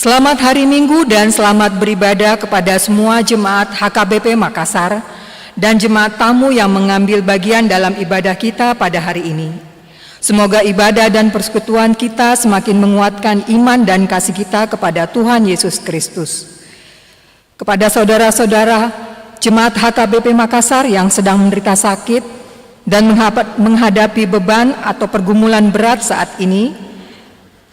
Selamat hari Minggu dan selamat beribadah kepada semua jemaat HKBP Makassar dan jemaat tamu yang mengambil bagian dalam ibadah kita pada hari ini. Semoga ibadah dan persekutuan kita semakin menguatkan iman dan kasih kita kepada Tuhan Yesus Kristus. Kepada saudara-saudara jemaat HKBP Makassar yang sedang menderita sakit dan menghadapi beban atau pergumulan berat saat ini,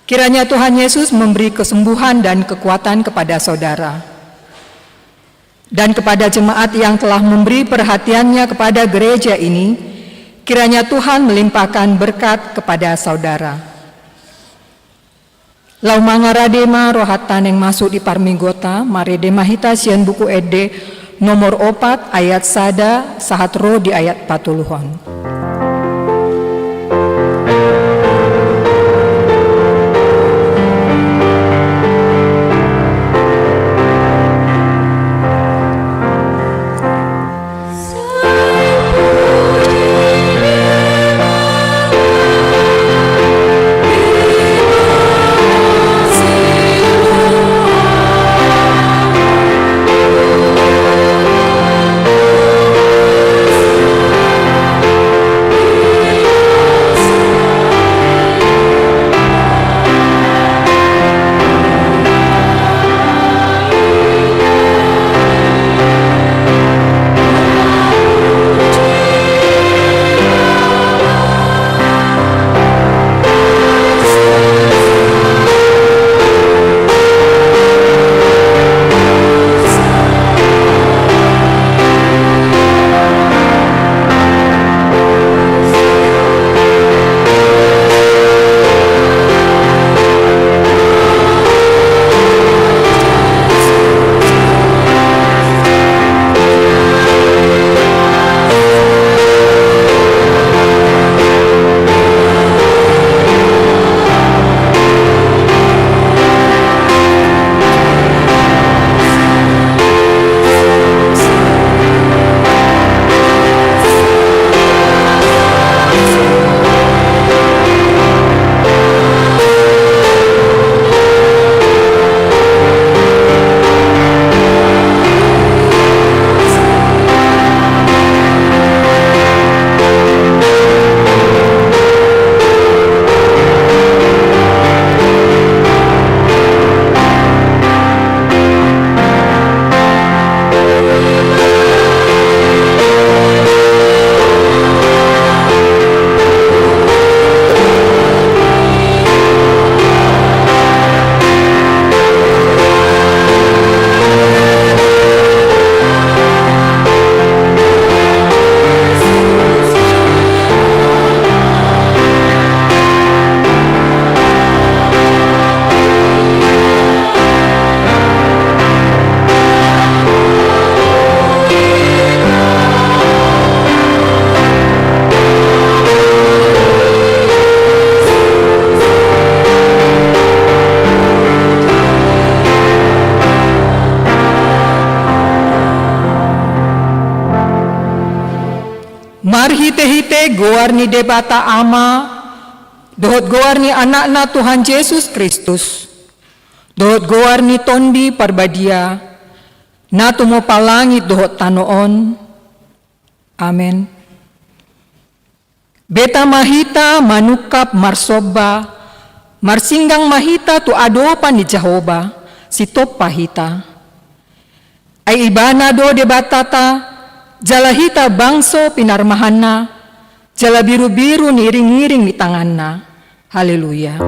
kiranya Tuhan Yesus memberi kesembuhan dan kekuatan kepada saudara. Dan kepada jemaat yang telah memberi perhatiannya kepada gereja ini, kiranya Tuhan melimpahkan berkat kepada saudara. Lau mangaradema rohatan yang masuk di parmigota, maredema hita sian buku ede nomor 4 ayat sada sahat roh di ayat 40-an. Marhite-hite goarni debata ama, dohot goarni anakna Tuhan Yesus Kristus, dohot goarni tondi parbadia, natumo palangit dohot tanoon. Amen. Beta mahita manukap marsoba, marsinggang mahita tu adopan di Jehovah, sitop pahita. Ay ibana do debatata, jalahita bangso pinarmahana, jala biru-biru niring-niring di tanganna. Haleluya.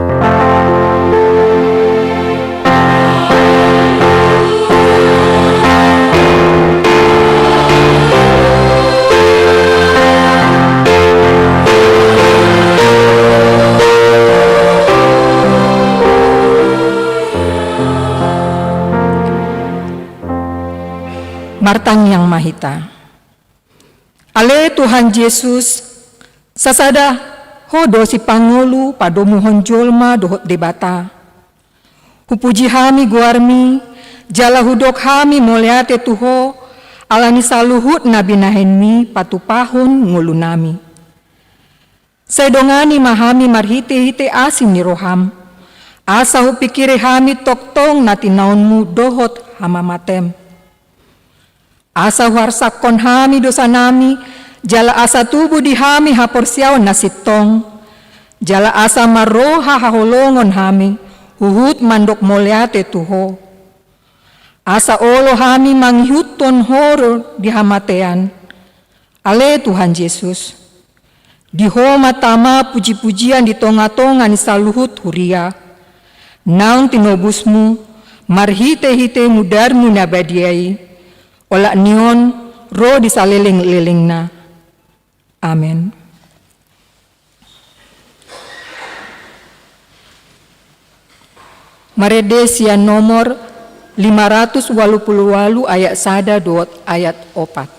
Martang yang mahita. Ale Tuhan Yesus, sasada hodo si pangulu padomu honjolma dohot debata. Hupuji hami guarmi, jala hudok hami moleate tuho, alani saluhut nabi nahenmi patupahun ngulunami. Sedongani mahami marhite-hite asim ni roham, Asa hupikiri hami toktong nati naunmu dohot hama matem. Asa huarsakon hami dosa nami, jala asa tubuh di hami haporsiawan nasitong. Jala asa maroha haholongon hami, huhut mandok molyate tuho. Asa olo hami manghiuton horo di hamatean. Ale Tuhan Yesus, di homa tama puji-pujian di tonga-tonga ni saluhut huria. Naung tinobusmu, marhite-hite mudarmu nabadiai, olak nion roh disaliling-lilingna. Amin. Maredesia nomor 588 ayat 1 ayat 4.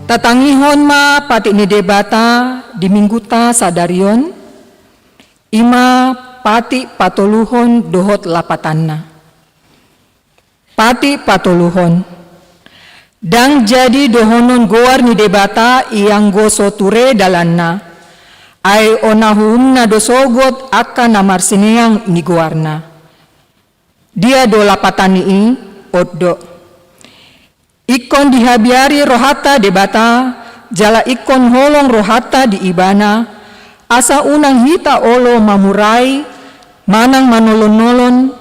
Tatangihon ma pati ni debata di mingguta sadarion, ima pati patoluhon dohot lapatanna. Pati patoluhon, dang jadi dohonon goar ni debata iang goso ture dalanna, ay onahumna dosogot akan namar sineang ni goarna. Dia do lapatani i oddo. Ikon dihabiari rohata debata, jala ikon holong rohata di ibana, asa unang hita olo mamurai, manang manolon-nolon,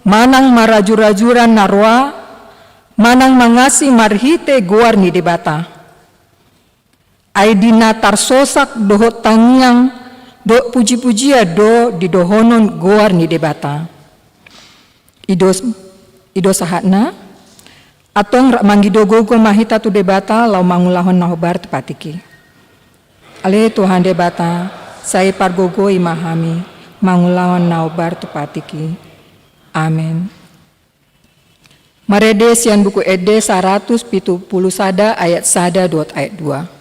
manang marajur-rajuran narwa, manang mangasi marhite goar ni debata. Aidina tarsosak dohot tangiang, do puji-pujia do di dohonon goar ni debata. Ido sahatna, atong manggidogogo mahita tu debata lau mangulahon nahobar tepatiki. Ale Tuhan debata, saya pargogo imahami, mangulahon nahobar tepatiki. Amin. Marede sian buku ede 170 sada ayat 1 ayat 2.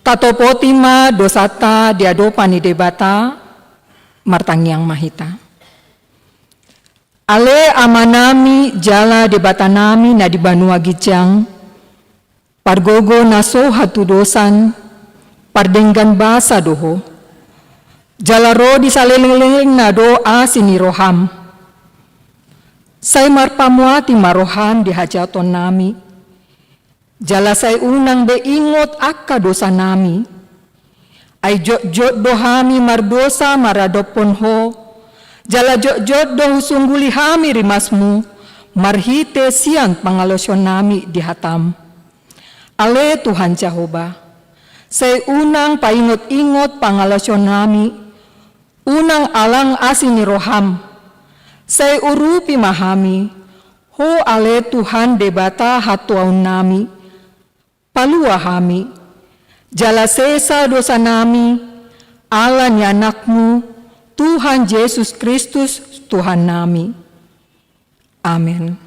Tato potima dosata diadopani debata martangiang mahita. Ale amanami jala debatanami na di Banua Gijang, pargogo naso hatu dosan, pardenggan basa doho, jala ro di saleleng na doa sini roham. Say marpamuati maroham di hajaton nami, jala say unang beingot akka dosa nami, ay jot dohami mardosa maradopon ho, jala jot do sungguli hami rimasmu, marhite siang pangalosyon nami di hatam. Ale Tuhan Jehovah, say unang paingot-ingot pangalosyon nami, unang alang asin ni roham, say urupi mahami, ho ale Tuhan debata hatuaun nami, palua hami, jala sesa dosa nami, ala ni anakmu, Tuhan Yesus Kristus, Tuhan nami. Amin.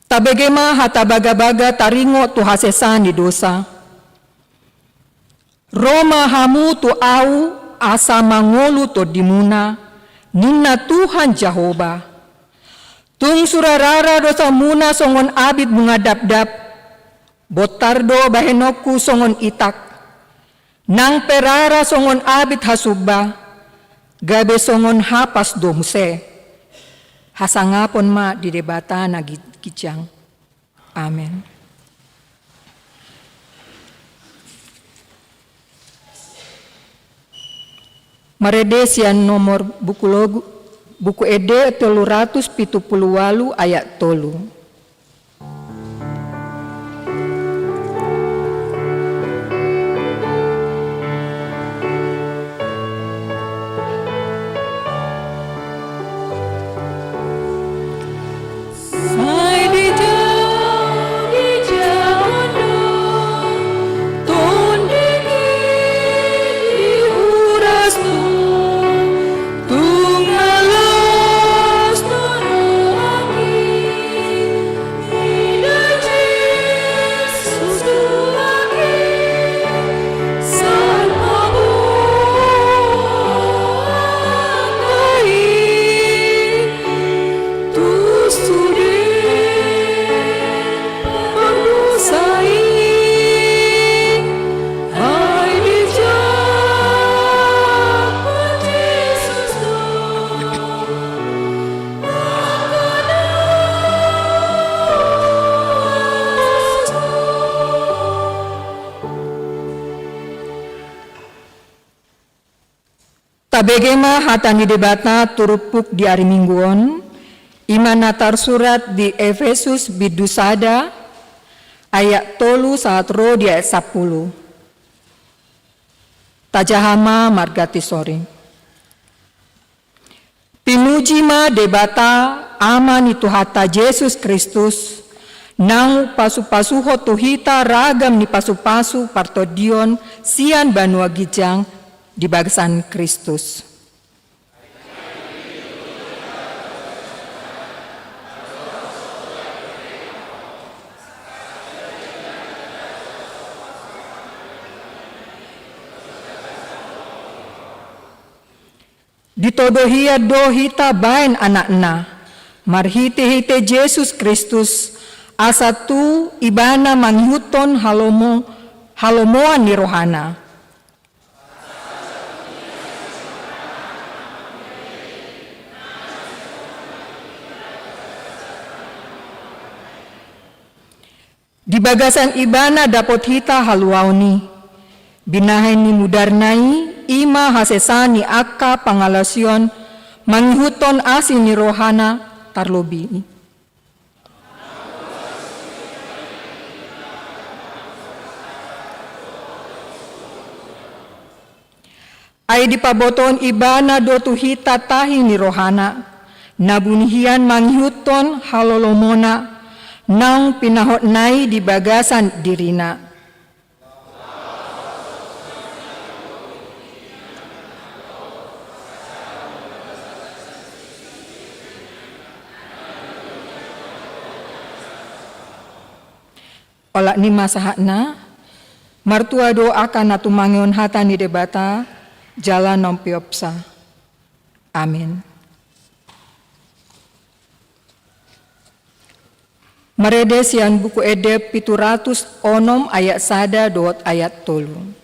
Tabegema hatabaga-baga taringo tu hasesan di dosa. Roma hamu tu au asa mangolu to dimuna, ninna Tuhan Jehovah. Tung surarara dosa muna songon abid mengadap-dap, botardo bahenoku songon itak, nang perara songon abit hasuba, gabe songon hapas domse. Hasangapon ma di debata na gijang. Amen. Marede sian nomor buku ede 378 ayat 3. Tabegema hatani debata turupuk di hari mingguon, imanatar surat di Efesus bidusada, ayat 3 saat ro di ayat 10. Tajahama margati sore. Pinuji ma debata aman itu hata Yesus Kristus, nang pasu-pasuho tuhita ragam ni pasu-pasu partodion sian Banua Gijang, di bagasan Kristus. Ditodohia dohita bain anakna, marhite-hite Yesus Kristus, asatu ibana manghuton halomoan ni rohana. Di bagasan ibana dapot hita haluauni, binahen ni mudarnai, ima hasesani akka pangalasion, manghuton asin ni rohana tarlobi. Ay dipaboton ibana dotu hita tahi ni rohana, nabunihian manghuton halolomona, nang pinahot nai di bagasan dirina. alak nima sahakna, martua do akan natu mangion hata ni debata, jalan nompiopsa. Amin. Marede sian buku edep 706 ayat sada dot ayat 3.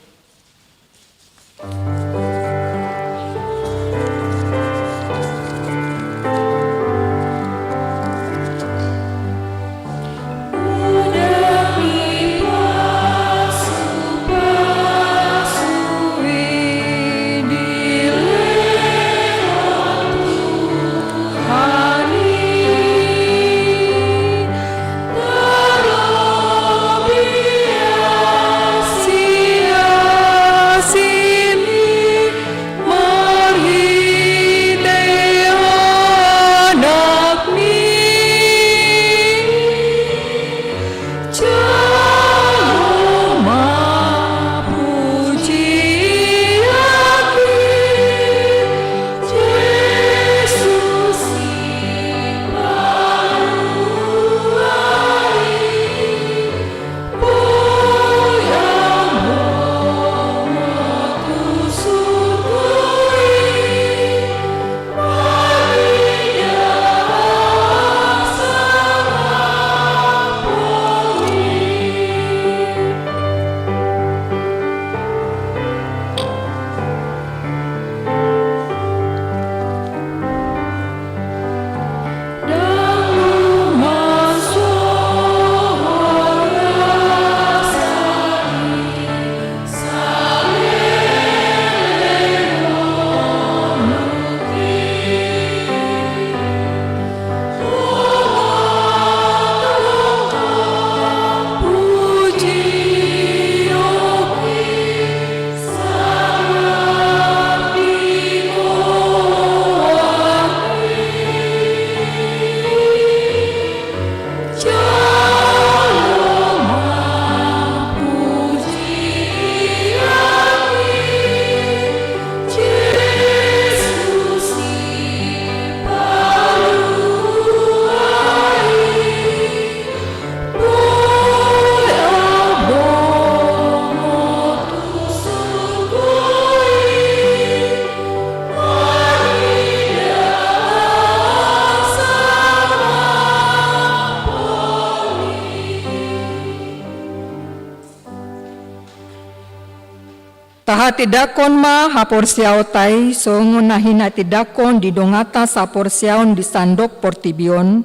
Taha tidakon ma hapor siaw tay so ngunahina tidakon di dongata sapor siaon di sandok portibion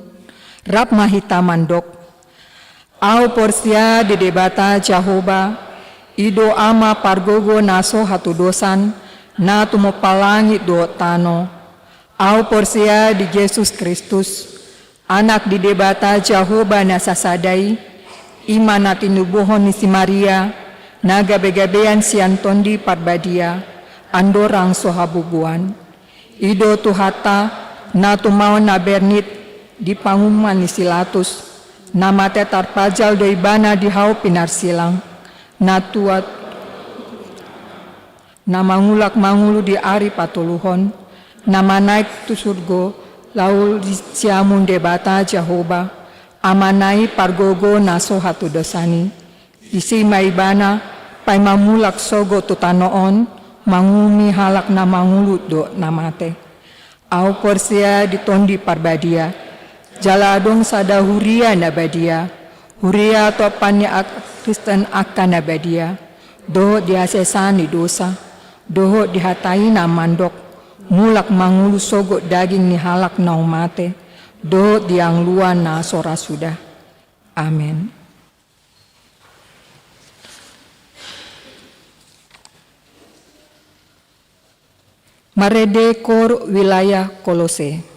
rap mahita mandok. Au porsia di debata Jahoba ido ama pargogo naso hatu dosan na tumopalangi do tano. Au porsia di Yesus Kristus anak di debata Jahoba nasasadai iman tinubuhon ni si Maria na gabe-gabean si Antondi Parbadia, andorang sohabubuan. Ido tuhata na tumaon na bernit di panguman ni Silatus, na mate tarpajal do ibana di hau pinarsilang, na tuat na mangulak mangulu di ari patuluhon, na manaik tu surgo, laul siamun debata Jahoba, amanai pargogo na sohatu dosani. Isi maibana, pai mamulak sogo tutanoon, mangumi halak na mangulut do namate. Au porsia ditondi Parbadia, jaladong sada huria na badia, huria topanya Kristen akan na badia, doho diasesani dosa, doho dihatai na mandok, mulak mangulu sogo daging ni halak na umate, doho diang luan na sora sudah. Amin. Marede Kor wilayah Kolose.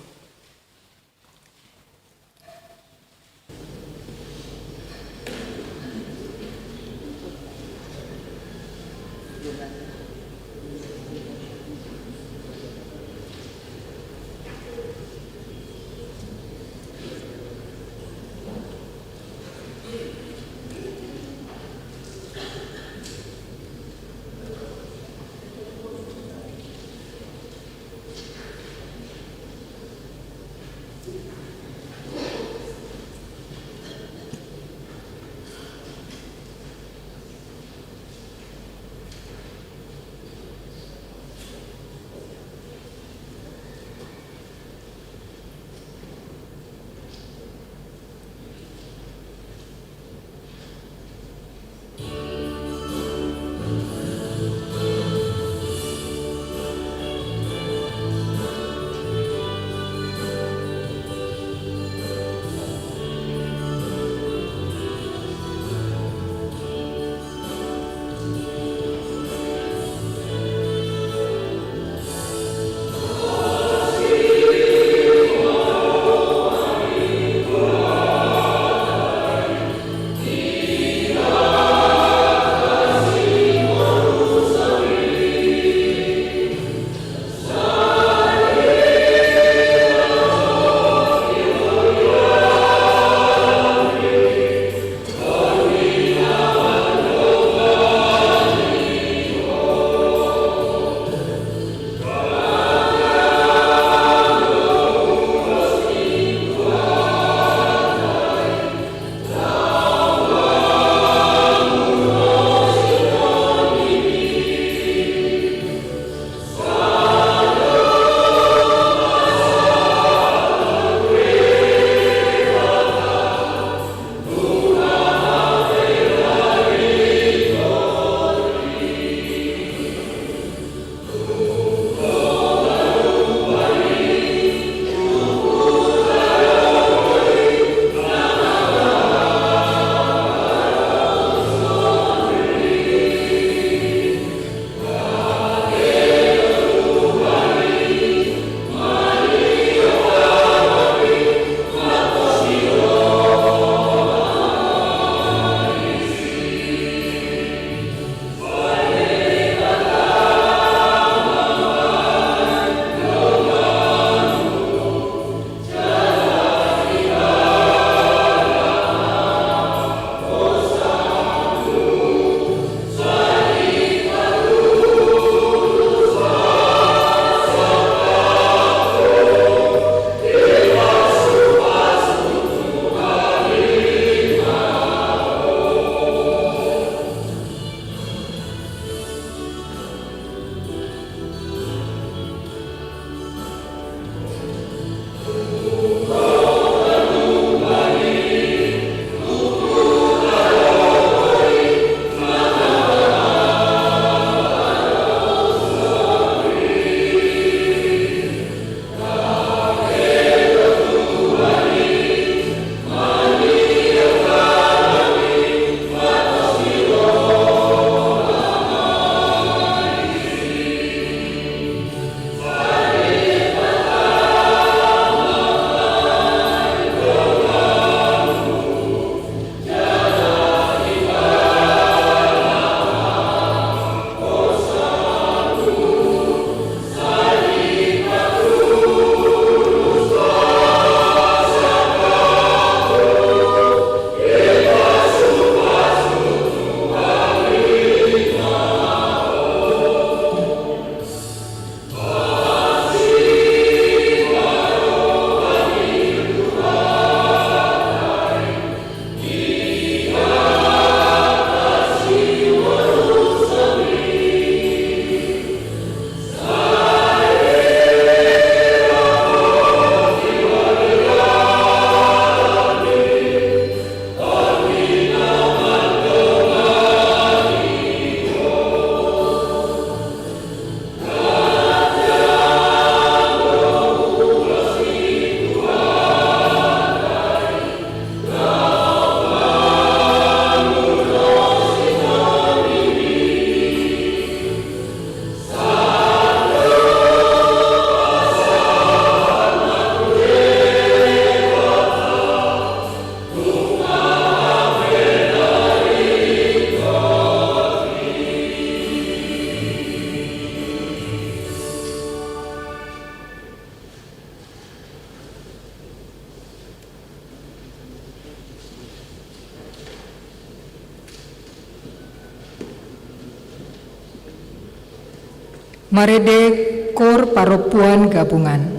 Marede Kor Paropuan Gabungan.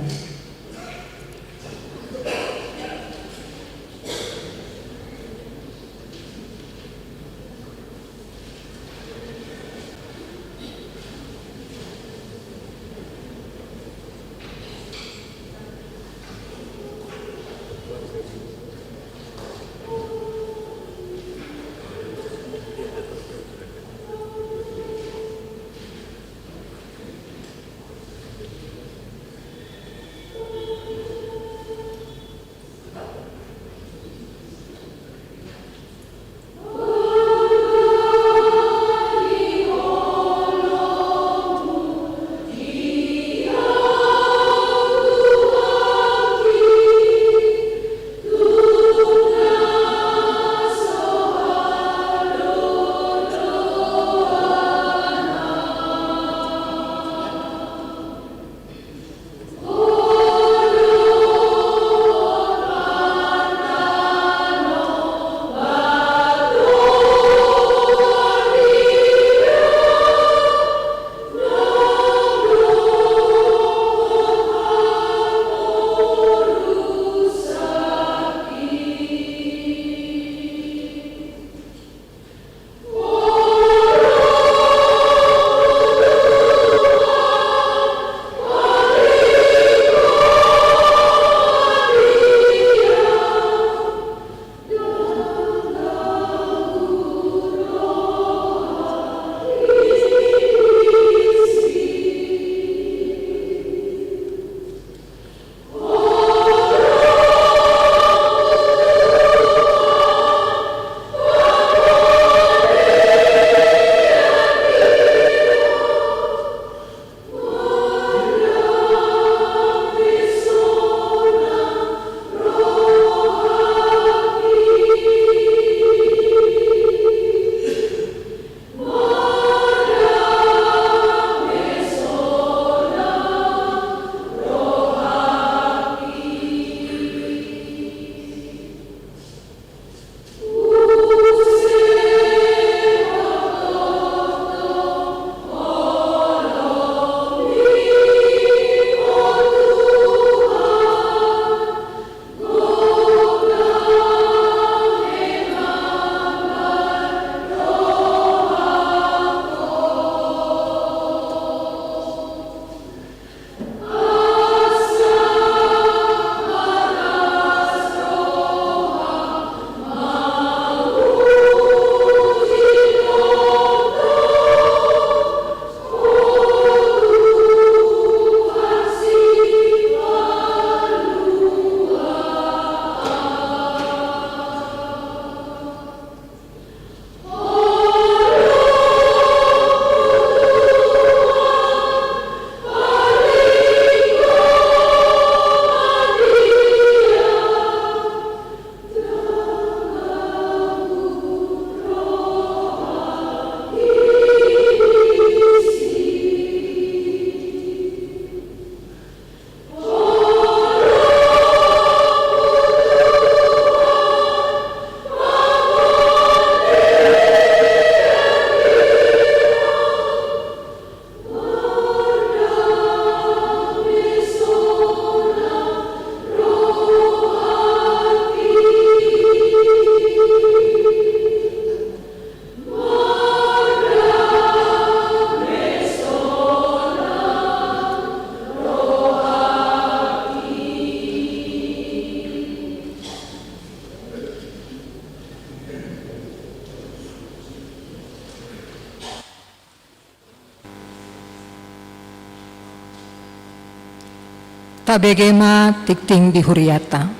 Tabegema tikting dihuriata.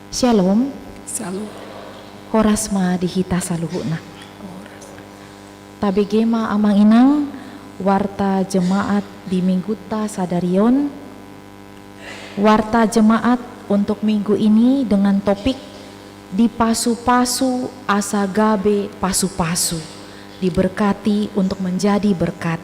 Shalom. Salu. Horasma dihita saluhuna. Tabegema amang inang warta jemaat di Mingguta Sadarion. Warta jemaat untuk minggu ini dengan topik dipasu-pasu asa gabe pasu-pasu, diberkati untuk menjadi berkat.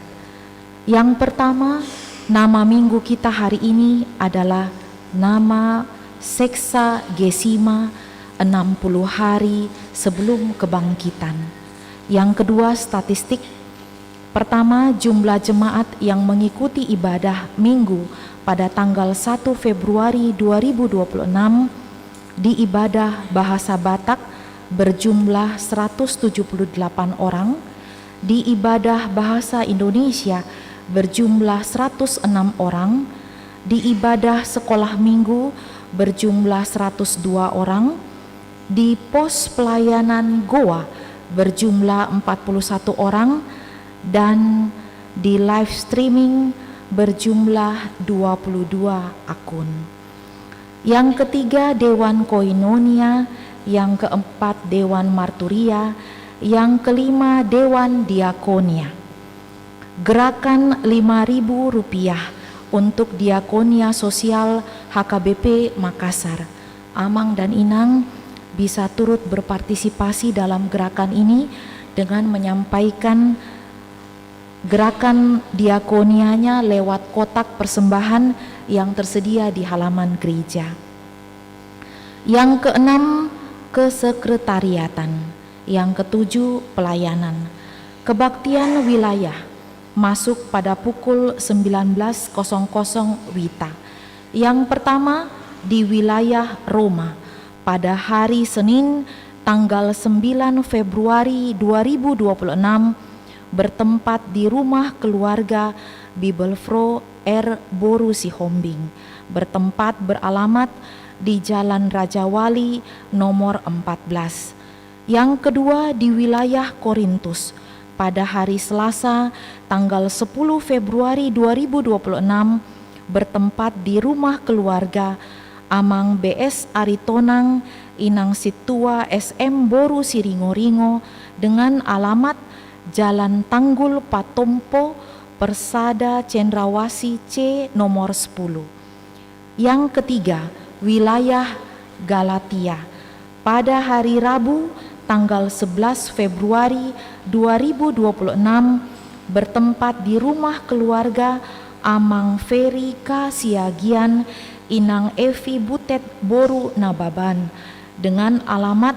Yang pertama, nama minggu kita hari ini adalah nama seksa Gesima 60 hari sebelum kebangkitan. Yang kedua, statistik. Pertama, jumlah jemaat yang mengikuti ibadah minggu pada tanggal 1 Februari 2026 di ibadah bahasa Batak berjumlah 178 orang, di ibadah bahasa Indonesia berjumlah 106 orang, di ibadah sekolah minggu berjumlah 102 orang, di pos pelayanan Goa berjumlah 41 orang, dan di live streaming berjumlah 22 akun. Yang ketiga, Dewan Koinonia. Yang keempat, Dewan Marturia. Yang kelima, Dewan Diakonia. Gerakan Rp5.000 untuk Diakonia Sosial HKBP Makassar. Amang dan Inang bisa turut berpartisipasi dalam gerakan ini dengan menyampaikan gerakan diakonianya lewat kotak persembahan yang tersedia di halaman gereja. Yang keenam, kesekretariatan. Yang ketujuh, pelayanan. Kebaktian wilayah masuk pada pukul 19.00 WITA. Yang pertama di wilayah Roma pada hari Senin tanggal 9 Februari 2026 bertempat di rumah keluarga Bibelfro R. Boru Sihombing, bertempat beralamat di Jalan Raja Wali nomor 14. Yang kedua di wilayah Korintus pada hari Selasa tanggal 10 Februari 2026 bertempat di rumah keluarga Amang BS Aritonang Inang Situa SM Boru Siringo-ringo dengan alamat Jalan Tanggul Patompo Persada Cendrawasih C nomor 10. Yang ketiga, wilayah Galatia pada hari Rabu tanggal 11 Februari 2026 bertempat di rumah keluarga Amang Ferry K. Siagian Inang Evi Butet Boru Nababan dengan alamat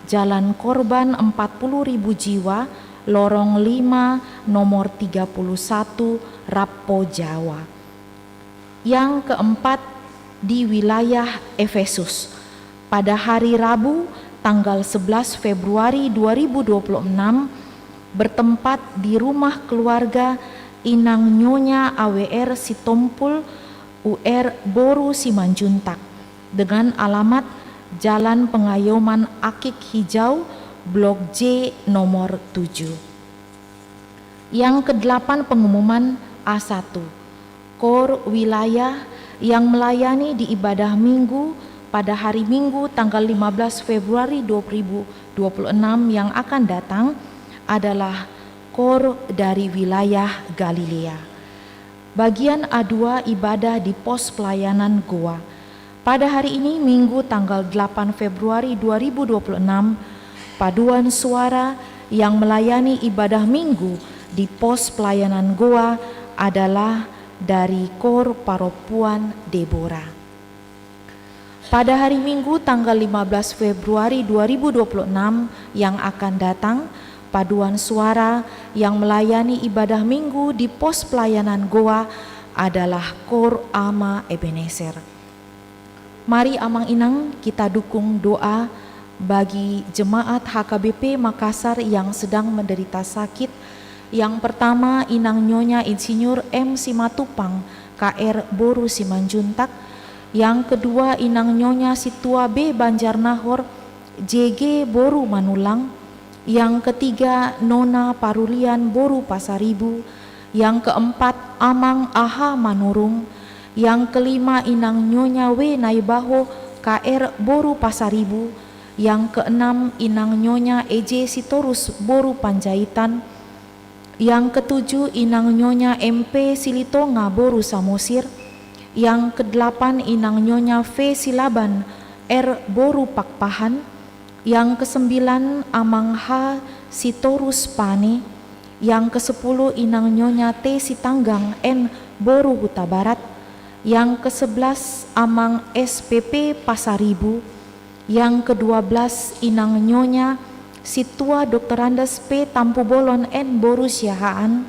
Jalan Korban 40.000 jiwa Lorong 5 nomor 31 Rapo Jawa. Yang keempat di wilayah Efesus pada hari Rabu tanggal 11 Februari 2026 bertempat di rumah keluarga Inang Nyonya AWR Sitompul UR Boru Simanjuntak dengan alamat Jalan Pengayoman Akik Hijau Blok J nomor 7. Yang kedelapan, pengumuman A1. Kor wilayah yang melayani di ibadah minggu pada hari Minggu tanggal 15 Februari 2026 yang akan datang adalah kor dari wilayah Galilea. Bagian A2 ibadah di pos pelayanan Goa. Pada hari ini Minggu tanggal 8 Februari 2026 paduan suara yang melayani ibadah minggu di pos pelayanan Goa adalah dari Kor Paropuan Deborah. Pada hari Minggu tanggal 15 Februari 2026 yang akan datang, paduan suara yang melayani ibadah minggu di pos pelayanan Goa adalah Kor Ama Ebenezer. Mari Amang Inang kita dukung doa bagi jemaat HKBP Makassar yang sedang menderita sakit. Yang pertama, Inang Nyonya Insinyur M. Simatupang KR Boru Simanjuntak. Yang kedua, Inang Nyonya Situa B. Banjarnahor JG Boru Manulang. Yang ketiga, Nona Parulian Boru Pasaribu. Yang keempat, Amang Aha Manurung. Yang kelima, Inang Nyonya W. Naibaho KR Boru Pasaribu. Yang keenam, Inang Nyonya EJ Sitorus Boru Panjaitan. Yang ketujuh, Inang Nyonya MP Silitonga Boru Samosir. Yang kedelapan, Inang Nyonya V Silaban R Boru Pakpahan. Yang kesembilan, Amang H Sitorus Pane. Yang kesepuluh, Inang Nyonya T Sitanggang N Boru Huta Barat. yang ke-11 Amang SPP Pasaribu, yang ke-12 Inang Nyonya Situa Dr. Andes P. Tampu Bolon N. Borusiahaan,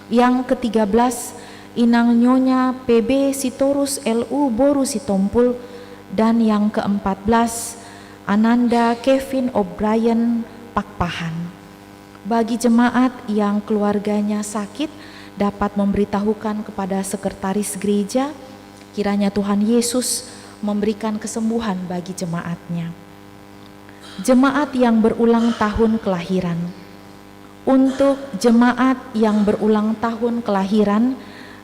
yang ke-13 Inang Nyonya PB Sitorus LU Borusitompul, dan yang ke-14 Ananda Kevin O'Brien Pakpahan. Bagi jemaat yang keluarganya sakit dapat memberitahukan kepada sekretaris gereja, kiranya Tuhan Yesus memberikan kesembuhan bagi jemaatnya. Jemaat yang berulang tahun kelahiran. Untuk jemaat yang berulang tahun kelahiran,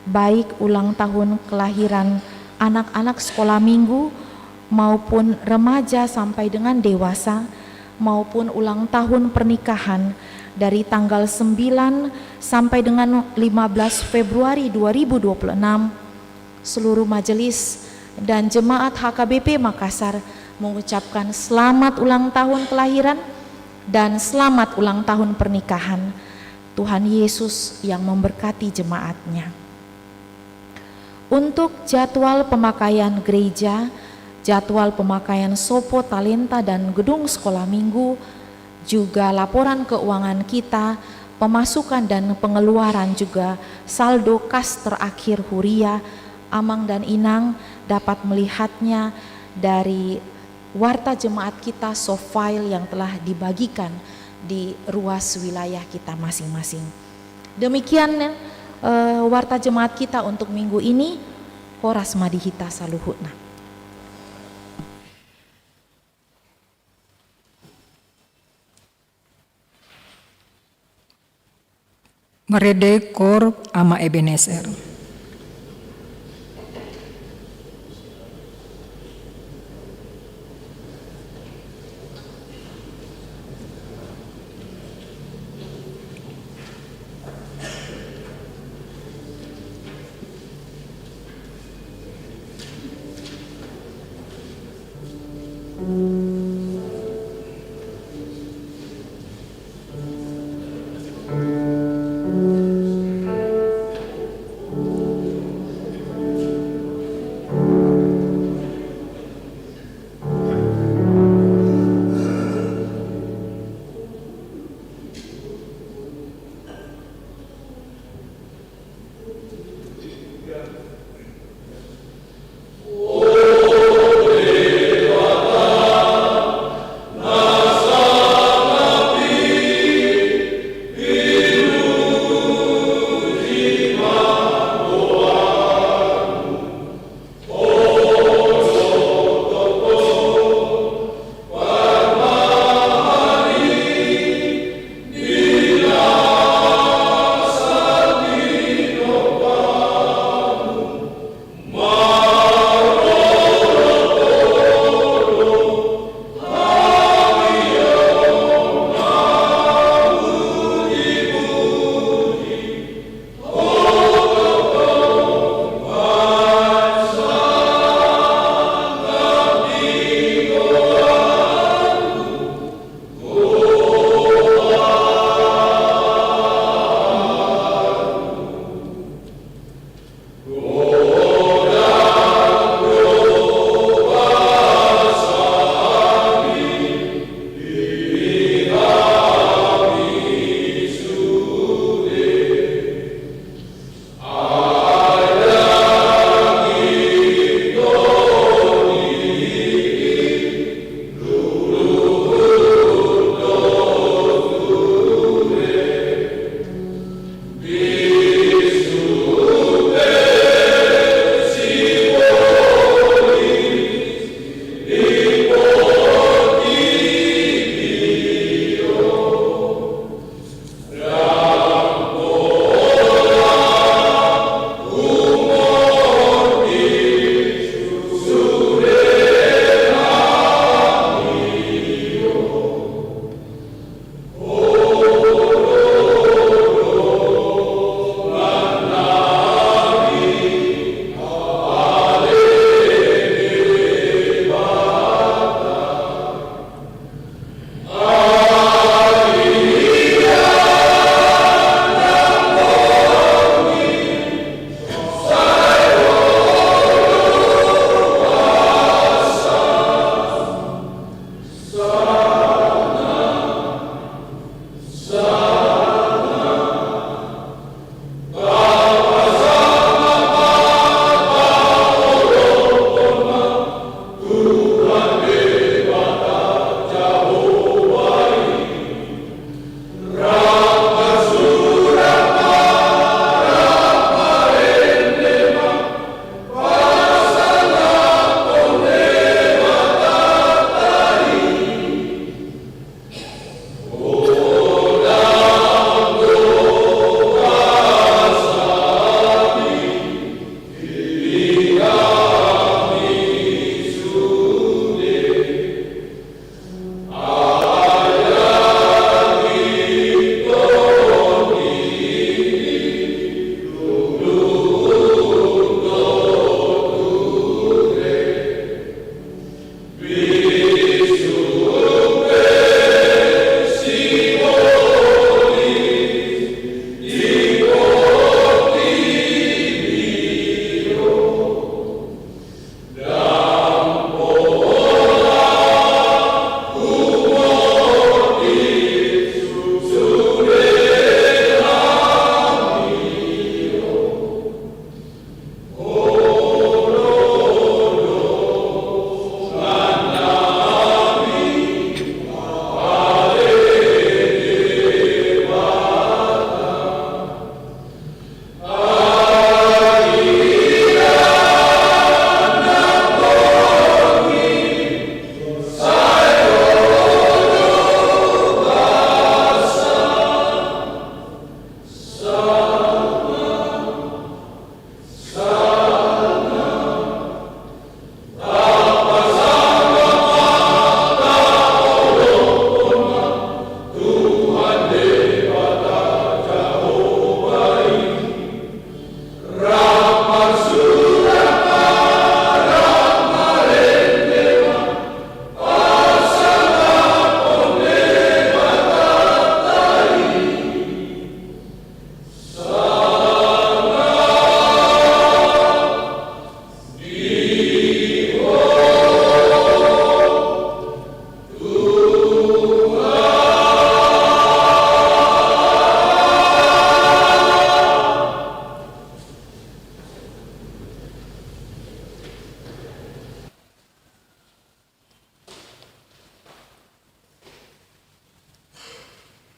baik ulang tahun kelahiran anak-anak sekolah minggu maupun remaja sampai dengan dewasa, maupun ulang tahun pernikahan dari tanggal 9 sampai dengan 15 Februari 2026, seluruh majelis dan jemaat HKBP Makassar mengucapkan selamat ulang tahun kelahiran dan selamat ulang tahun pernikahan. Tuhan Yesus yang memberkati jemaatnya. Untuk jadwal pemakaian gereja, jadwal pemakaian Sopo Talenta dan gedung sekolah minggu, juga laporan keuangan kita, pemasukan dan pengeluaran, juga saldo kas terakhir Huria, Amang dan Inang dapat melihatnya dari warta jemaat kita soft file yang telah dibagikan di ruas wilayah kita masing-masing. Demikian warta jemaat kita untuk minggu ini. Horas madihita saluhutna. Merede Kor Ama Ebenezer.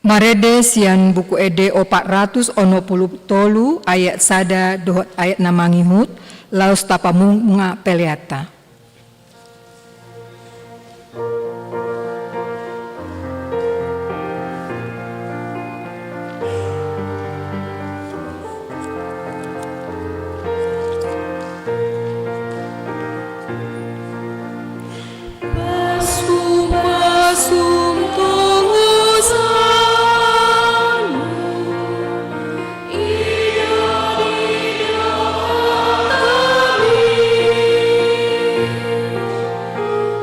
Marede sian buku ede 400 ono puluh tolu ayat sada dohot ayat namangihut laus tapamunga peleata.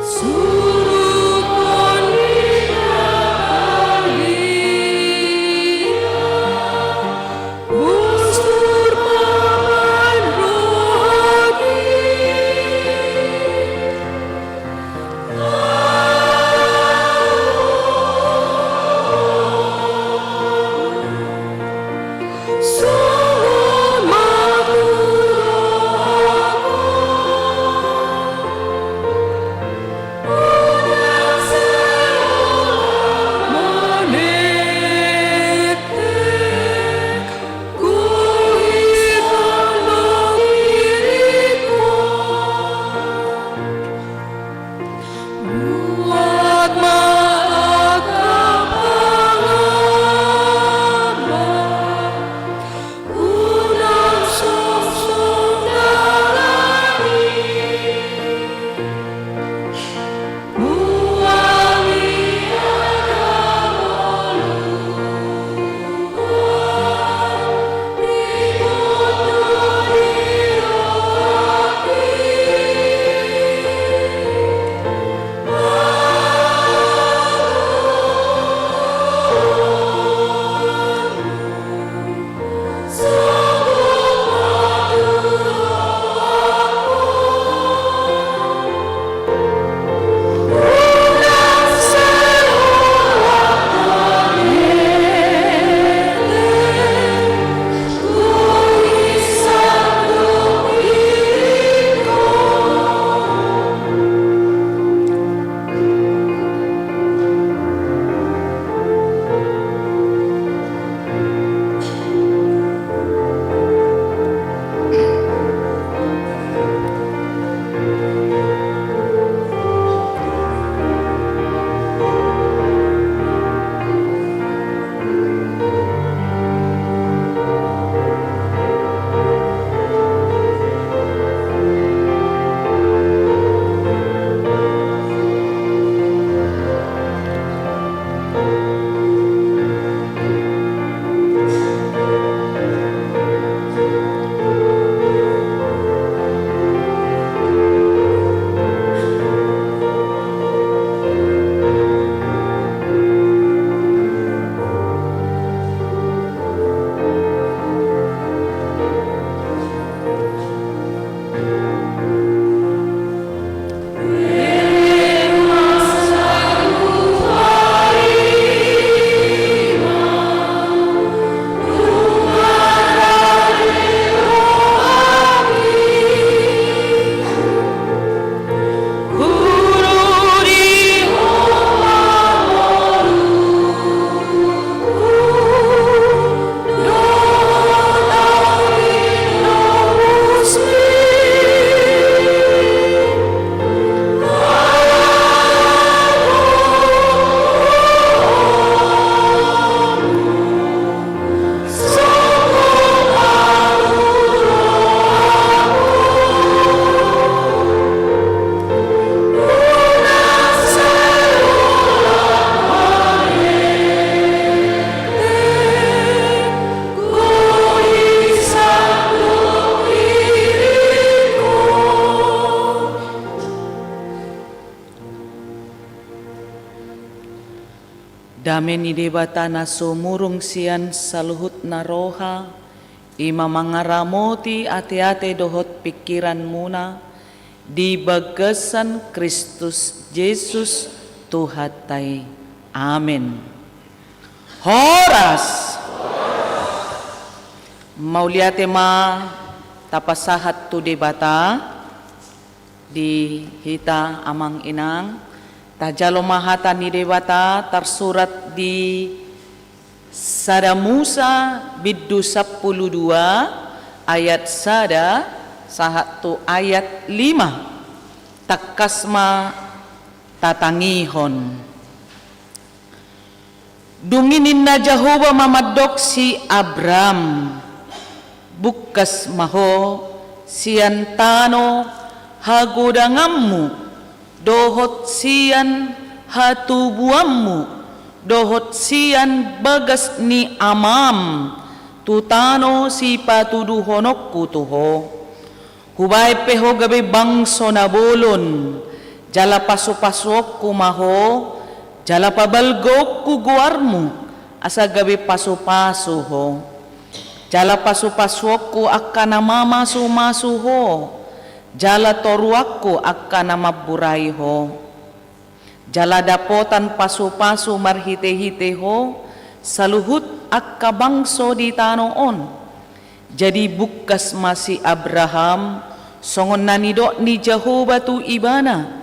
Suruh Dame ni debata na sumurong siyan sa luhut na roha, ima mangaramoti ate-ate dohot pikiran muna, di bagasan Kristus Jesus Tuhatay. Amen. Horas! Mauliate ma tapasahat tu debata di hita amang inang tajalo mahata ni debata tersurat di Sada Musa biddu 12 ayat sada sahat tu ayat 5 takasma tatangihon. Dunginin na Jehovah mamadok si Abram bukas maho siyan tano hagodangammu dohot siyan hatubuammu dohot siyan bagas ni amam tutano si patuduhonok kutuho hubay peho gabi bangso na bolon jala paso-pasok kumaho jala pabalgok kuguarmu asa gabi paso-paso ho jala paso-pasok ku akka namamaso-maso ho jala toruak ku akka namaburay ho jala dapotan paso-paso marhite-hite ho saluhut akka bangso di tanoon jadi bukas masih Abraham songon nanido ni Jehovah tu ibana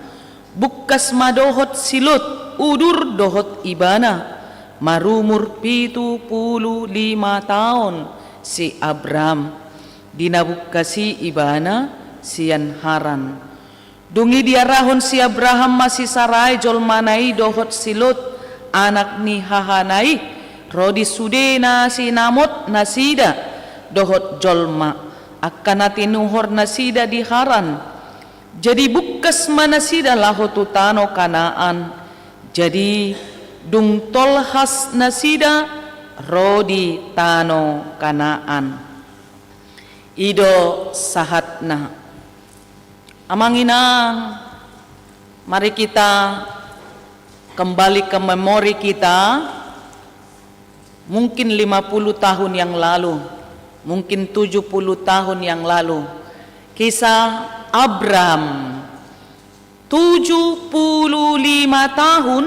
bukas madohot silut udur dohot ibana marumur 75 tahun si Abram dinabukasi ibana sian haran dungi diarahon si Abraham masih sarai jol manai dohot silut anak ni hahanai rodi sudena si namot nasida dohot jolma akan tinuhor nasida di haran jadi bukas manasida lahotu tano Kanaan jadi dung tolhas nasida rodi tano Kanaan ido sahatna amang inang mari kita kembali ke memori kita mungkin 50 tahun yang lalu mungkin 70 tahun yang lalu kisah Abram 75 tahun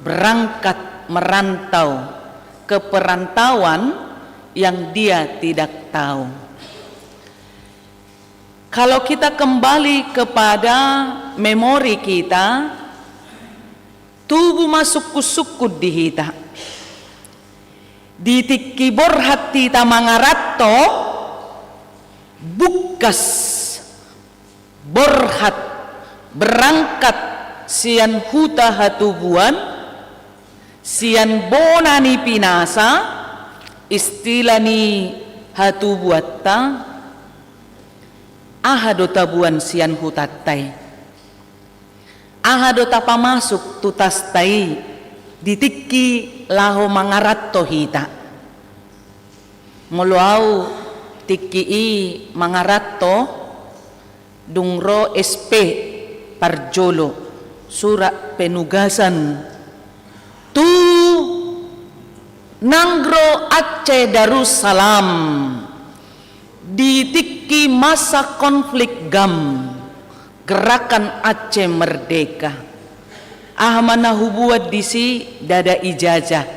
berangkat merantau ke perantauan yang dia tidak tahu. Kalau kita kembali kepada memori kita, tubuh masuk kusukud di hita. Di tikibor hati tamangaratto bukas borhat berangkat sian huta hatubuan sian bona ni pinasa istilah ni hatubuatta ahado tabuan sian hutattai ahado tapamasuk tutastai ditikki laho mangaratto hita muluau tikki mangaratto dungro SP Parjolo surat penugasan tu Nangro Aceh Darussalam ditikki masa konflik GAM gerakan Aceh Merdeka ahmana hubuat disi dada ijazah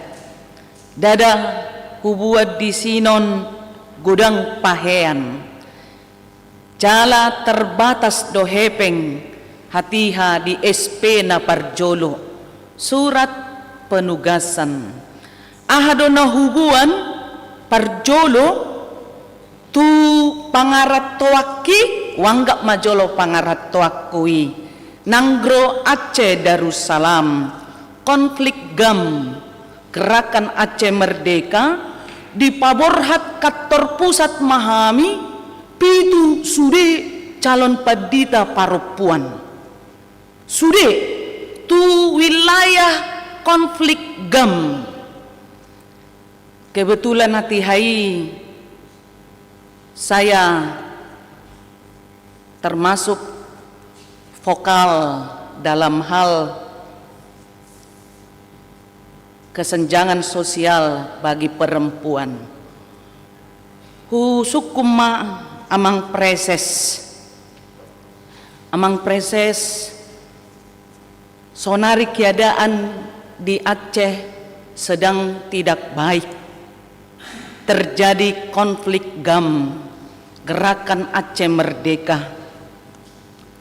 dada hubuat disinon gudang pahean jala terbatas dohepeng hatiha di SP na Parjolo surat penugasan ahado na hubuan Parjolo tu pangaratoaki wanggap majolo pangaratoakui Nangro Aceh Darussalam konflik GAM gerakan Aceh Merdeka di Paborhat kantor pusat Mahami pitu sude calon padita parupuan sude tu wilayah konflik GAM kebetulan hati hai saya termasuk vokal dalam hal kesenjangan sosial bagi perempuan. Husukuma amang preses sonari keadaan di Aceh sedang tidak baik. Terjadi konflik GAM, Gerakan Aceh Merdeka.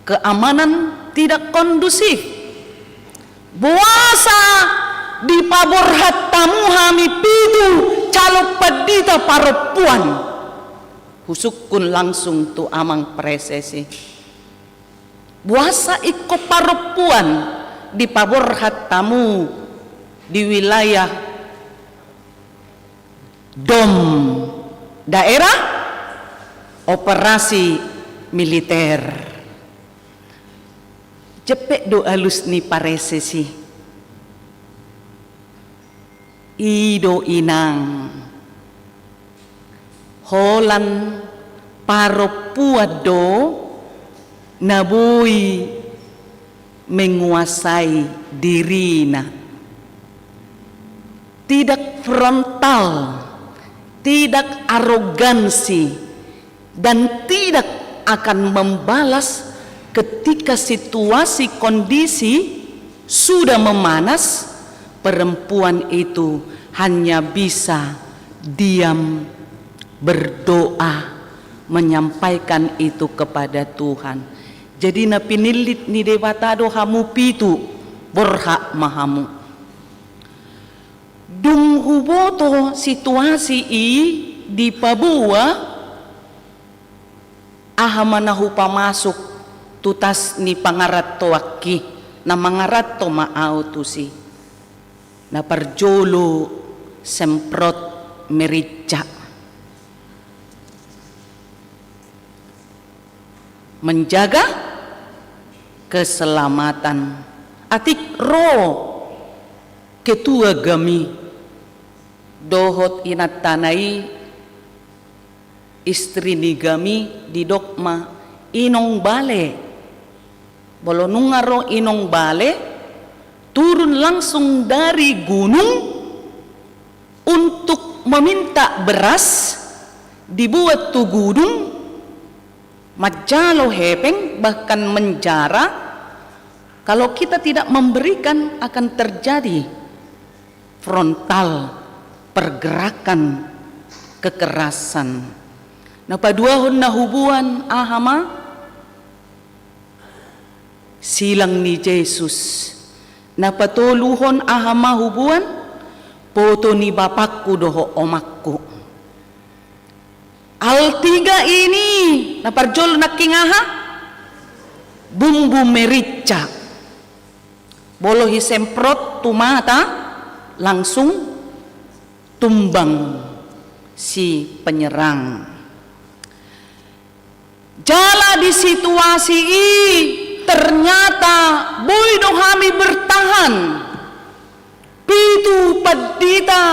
Keamanan tidak kondusif. Buasa di paborhat tamu hami pitu calo pedita perempuan. Husukun langsung tu amang presesi. Buasa iko perempuan di paborhat tamu di wilayah DOM, daerah operasi militer. Cepet do alus ni paresesi. Ido inang holan paropuado nabui menguasai dirina. Tidak frontal, tidak arogansi, dan tidak akan membalas ketika situasi kondisi sudah memanas. Perempuan itu hanya bisa diam, berdoa, menyampaikan itu kepada Tuhan. Jadi na pinilit ni debatado hamu pitu berhak mahamu. Dung huboto situasi di Papua ahamanahu pamasuk tutas ni pangarat toaki na mangarat to maaw tu si na parjolo semprot merica menjaga keselamatan atik ro ketua gami dohot inat tanai istri ni gami di dokma inong bale bolo nungaro inong bale turun langsung dari gunung untuk meminta beras dibuat tu gunung majalo hepeng bahkan menjara. Kalau kita tidak memberikan akan terjadi frontal pergerakan kekerasan. Nah paduahon na hubuan ahama silang ni Jesus. Na patuluhon ahama hubuan poto ni bapakku doho omakku. Al-tiga ini na parjol nakingaha bumbu merica. Bolo hisemprot tumata langsung tumbang si penyerang. Jala di situasi ini ternyata boy dohami bertahan. Pitu padita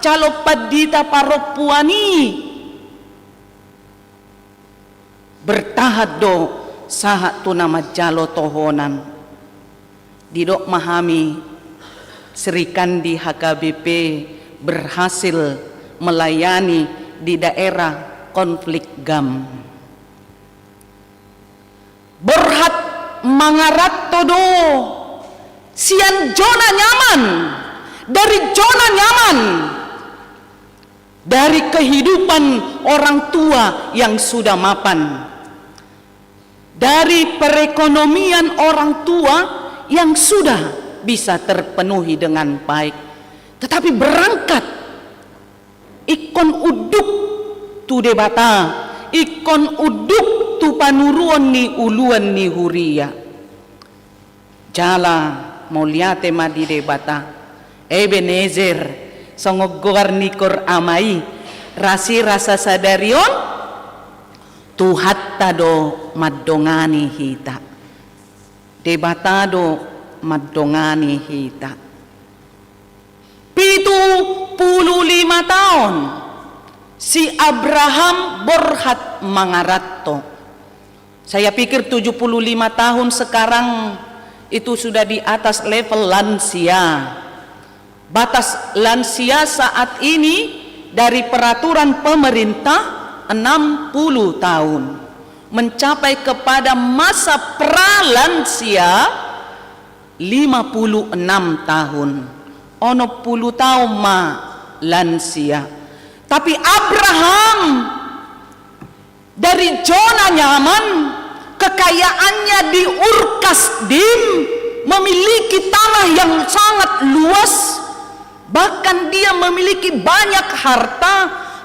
calo padita paropuani bertahan do sahat tu nama jalo tohonan. Didok mahami Sri Kandi HKBP berhasil melayani di daerah konflik GAM. Berhat mangarat todo sian zona nyaman dari kehidupan orang tua yang sudah mapan, dari perekonomian orang tua yang sudah bisa terpenuhi dengan baik, tetapi berangkat ikon uduk tu debata, ikon uduk tu panuruan ni uluan ni huria. Jala moliate madi debata Ebenezer songogor nikor amai rasi rasa sadarion tuhat tado madongani hita debatado madongani hita 75 tahun si Abraham Borhat Mangaratto. Saya pikir 75 tahun sekarang itu sudah di atas level lansia. Batas lansia saat ini dari peraturan pemerintah 60 tahun mencapai kepada masa pralansia 56 tahun. Ono 10 tahun ma lansia. Tapi Abraham dari zona nyaman, kekayaannya di Ur Kasdim, memiliki tanah yang sangat luas, bahkan dia memiliki banyak harta,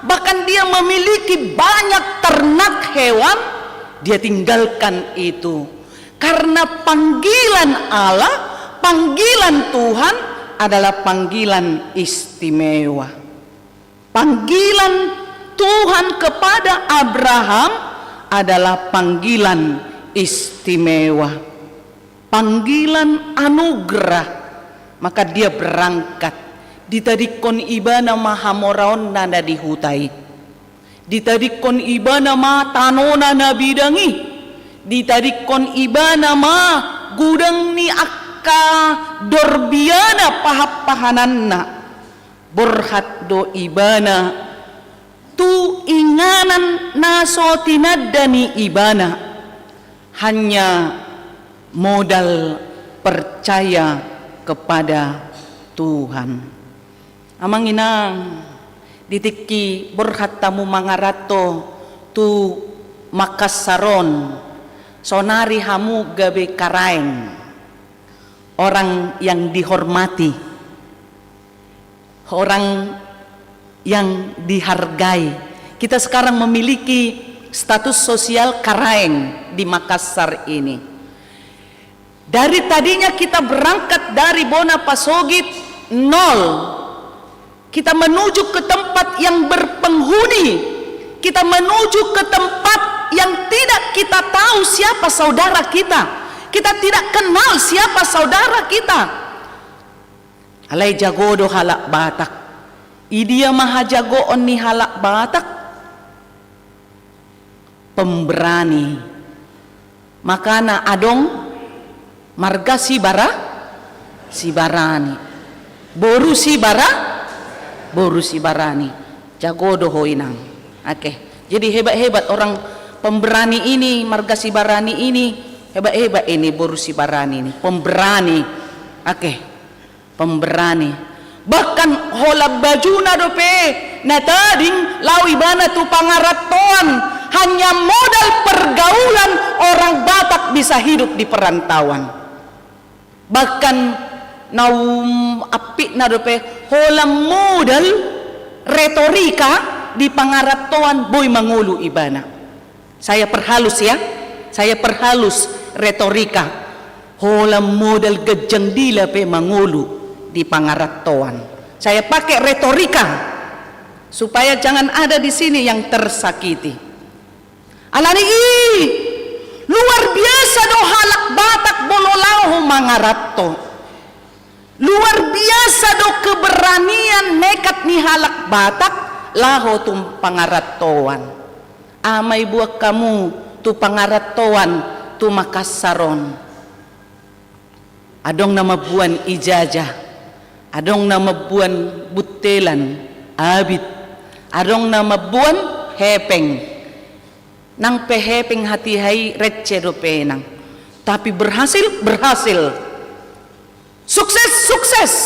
bahkan dia memiliki banyak ternak hewan. Dia tinggalkan itu karena panggilan Allah, panggilan Tuhan adalah panggilan istimewa. Panggilan Tuhan kepada Abraham adalah panggilan istimewa, panggilan anugerah. Maka dia berangkat. Ditadikon ibana mahamoraon nanda dihutai, ditadikon ibana ma tanona na bidangi, ditadikon ibana ma gudang ni akka dorbiana pahapahananna, borhat do ibana tu inganan naso tinadani ibana, hanya modal percaya kepada Tuhan. Amang inang ditiki borhat tamu mangarato tu Makassaron sonari hamu gabe karaeng, orang yang dihormati, orang yang dihargai. Kita sekarang memiliki status sosial karaeng di Makassar ini. Dari tadinya kita berangkat dari Bona Pasogit 0, kita menuju ke tempat yang berpenghuni, kita menuju ke tempat yang tidak kita tahu siapa saudara kita, kita tidak kenal siapa saudara kita. Alai jagodo halak Batak, idia maha jagoon ni halak Batak, pemberani. Makana adong marga sibarani, boru boru sibarani, jagodo hoinang. Oke, jadi hebat-hebat orang pemberani ini, marga sibarani ini, hebat-hebat ini boru sibarani ini, pemberani. Oke, pemberani. Bahkan hola bajuna dope natading lawi bana tu pangaratoan, hanya modal pergaulan orang Batak bisa hidup di perantauan. Bahkan naum apik na dope hola modal retorika di pangaratoan boy mangulu ibana. Saya perhalus ya, saya perhalus retorika. Hola modal gejang dila pe mangulu di pangaratoan. Saya pakai retorika supaya jangan ada di sini yang tersakiti. Alani luar biasa do halak Batak bololahu mangarato. Luar biasa do keberanian nekat ni halak Batak laho tum pangaratoan. Amai buat kamu tu pangaratoan tu Makassaron. Adong nama buan ijajah, adong nama buan butelan, abit, adong nama buan hepeng. Nang pehepeng hati hai recce do penang. Tapi berhasil. Sukses.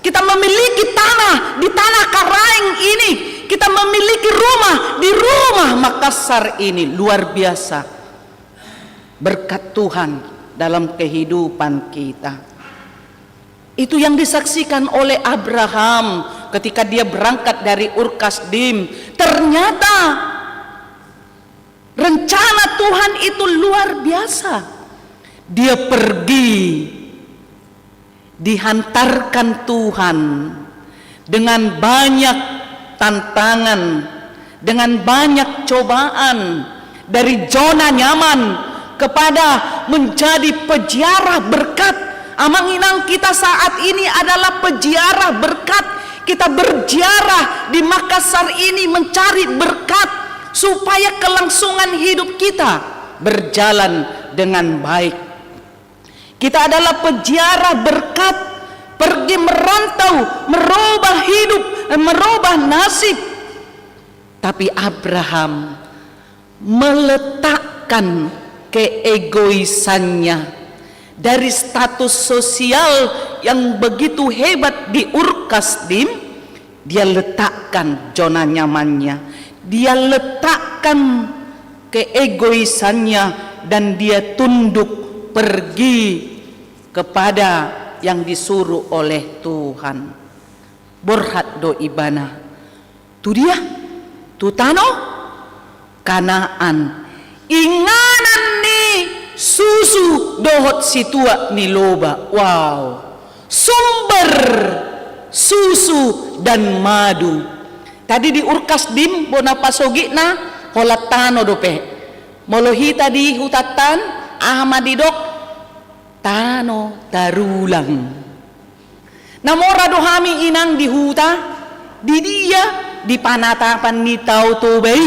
Kita memiliki tanah di tanah Karaeng ini. Kita memiliki rumah di rumah Makassar ini. Luar biasa. Berkat Tuhan dalam kehidupan kita. Itu yang disaksikan oleh Abraham ketika dia berangkat dari Ur Kasdim. Ternyata rencana Tuhan itu luar biasa. Dia pergi, dihantarkan Tuhan dengan banyak tantangan, dengan banyak cobaan, dari zona nyaman kepada menjadi peziarah berkat. Amang inang kita saat ini adalah peziarah berkat. Kita berziarah di Makassar ini mencari berkat supaya kelangsungan hidup kita berjalan dengan baik. Kita adalah peziarah berkat pergi merantau, merubah hidup, merubah nasib. Tapi Abraham meletakkan keegoisannya dari status sosial yang begitu hebat di Ur Kasdim. Dia letakkan zona nyamannya, dia letakkan keegoisannya, dan dia tunduk pergi kepada yang disuruh oleh Tuhan. Borhat do ibana tu dia tu tano Kanaan, inganan ni susu dohot situa ni loba. Wow, sumber susu dan madu. Tadi di Ur Kasdim bona pasogi na holatano dope molohi tadi hutatan ahmadidok tano tarulang. Namora dohami inang di huta di dia di panatapan ni tau tobay,